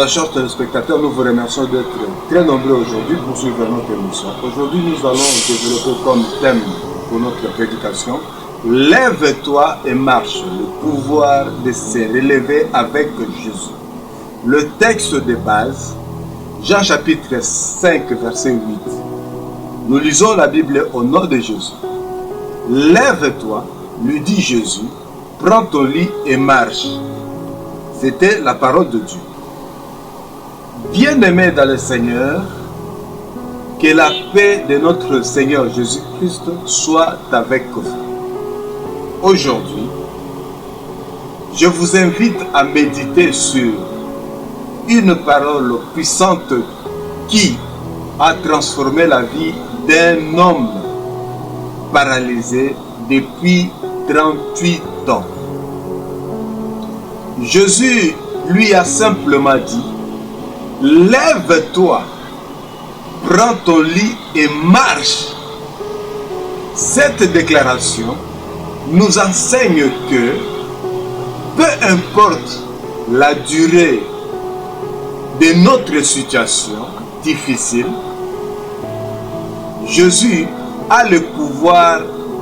Chers téléspectateurs, nous vous remercions d'être très nombreux aujourd'hui pour suivre notre émission. Aujourd'hui, nous allons développer comme thème pour notre prédication « Lève-toi et marche, le pouvoir de se relever avec Jésus ». Le texte de base, Jean chapitre 5, verset 8. Nous lisons la Bible au nom de Jésus. « Lève-toi », lui dit Jésus, « prends ton lit et marche ». C'était la parole de Dieu. Bien-aimés dans le Seigneur, que la paix de notre Seigneur Jésus-Christ soit avec vous. Aujourd'hui, je vous invite à méditer sur une parole puissante qui a transformé la vie d'un homme paralysé depuis 38 ans. Jésus lui a simplement dit: lève-toi, prends ton lit et marche. Cette déclaration nous enseigne que peu importe la durée de notre situation difficile, Jésus a le pouvoir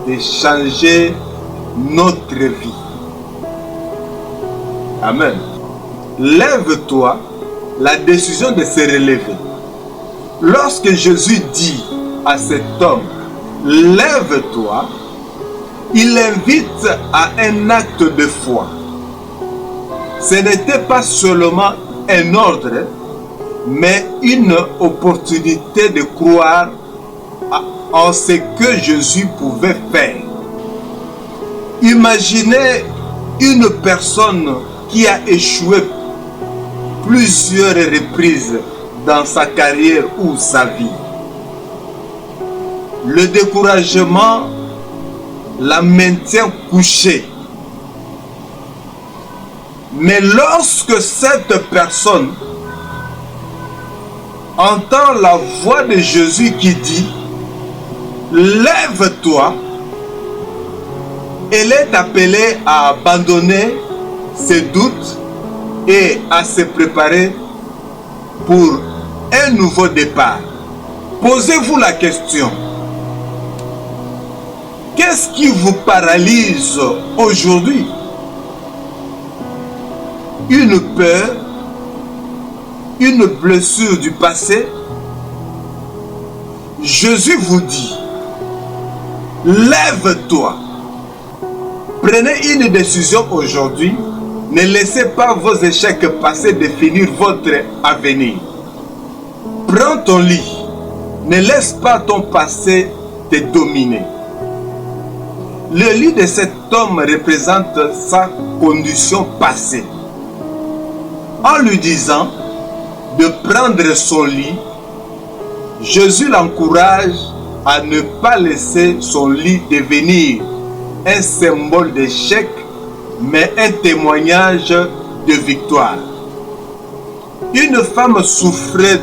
de changer notre vie. Amen. Lève-toi, la décision de se relever. Lorsque Jésus dit à cet homme, lève-toi, il invite à un acte de foi. Ce n'était pas seulement un ordre, mais une opportunité de croire en ce que Jésus pouvait faire. Imaginez une personne qui a échoué plusieurs reprises dans sa carrière ou sa vie. Le découragement la maintient couchée. Mais lorsque cette personne entend la voix de Jésus qui dit « Lève-toi », elle est appelée à abandonner ses doutes et à se préparer pour un nouveau départ. Posez-vous la question: qu'est-ce qui vous paralyse aujourd'hui? Une peur, une blessure du passé? Jésus vous dit: lève-toi. Prenez une décision aujourd'hui. Ne laissez pas vos échecs passés définir votre avenir. Prends ton lit. Ne laisse pas ton passé te dominer. Le lit de cet homme représente sa condition passée. En lui disant de prendre son lit, Jésus l'encourage à ne pas laisser son lit devenir un symbole d'échec, mais un témoignage de victoire. Une femme souffrait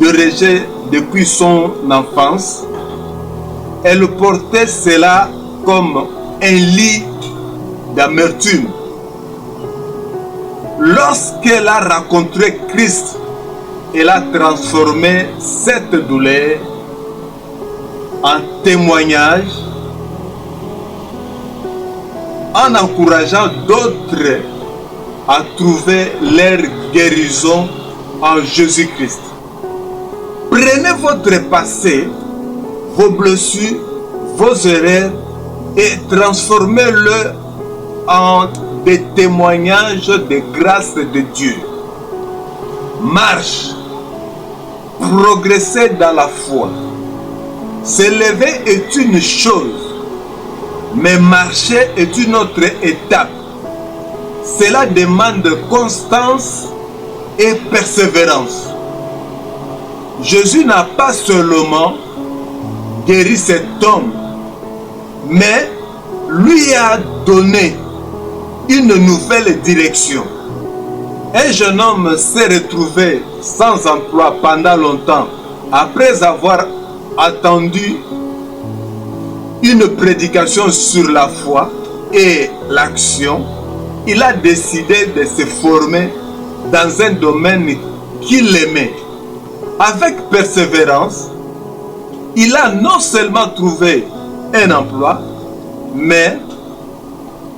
de rejet depuis son enfance. Elle portait cela comme un lit d'amertume. Lorsqu'elle a rencontré Christ, elle a transformé cette douleur en témoignage, en encourageant d'autres à trouver leur guérison en Jésus-Christ. Prenez votre passé, vos blessures, vos erreurs et transformez-le en des témoignages de grâce de Dieu. Marche, progressez dans la foi. S'élever est une chose, mais marcher est une autre étape. Cela demande constance et persévérance. Jésus n'a pas seulement guéri cet homme, mais lui a donné une nouvelle direction. Un jeune homme s'est retrouvé sans emploi pendant longtemps après avoir attendu une prédication sur la foi et l'action. Il a décidé de se former dans un domaine qu'il aimait. Avec persévérance, il a non seulement trouvé un emploi, mais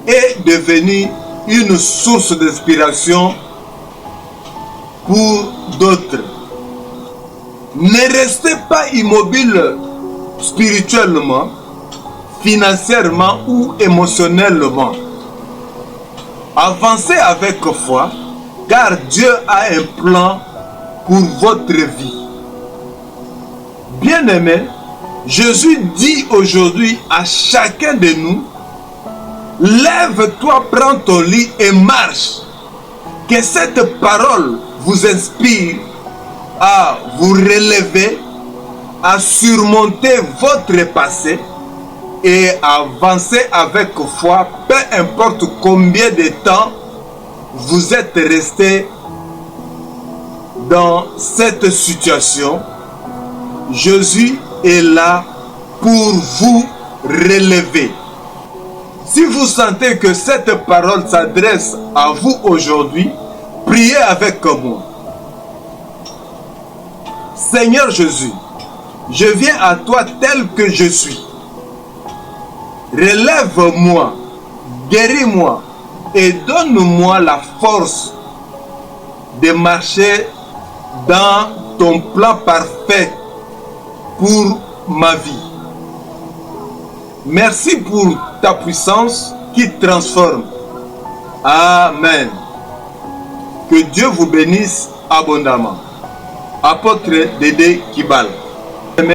est devenu une source d'inspiration pour d'autres. Ne restez pas immobile spirituellement, financièrement ou émotionnellement. Avancez avec foi, car Dieu a un plan pour votre vie. Bien-aimé, Jésus dit aujourd'hui à chacun de nous, lève-toi, prends ton lit et marche. Que cette parole vous inspire à vous relever, à surmonter votre passé et à avancer avec foi, peu importe combien de temps vous êtes resté dans cette situation. Jésus est là pour vous relever. Si vous sentez que cette parole s'adresse à vous aujourd'hui, priez avec moi. Seigneur Jésus, je viens à toi tel que je suis. Relève-moi, guéris-moi et donne-moi la force de marcher dans ton plan parfait pour ma vie. Merci pour ta puissance qui transforme. Amen. Que Dieu vous bénisse abondamment. Apôtre Dédé Kibal.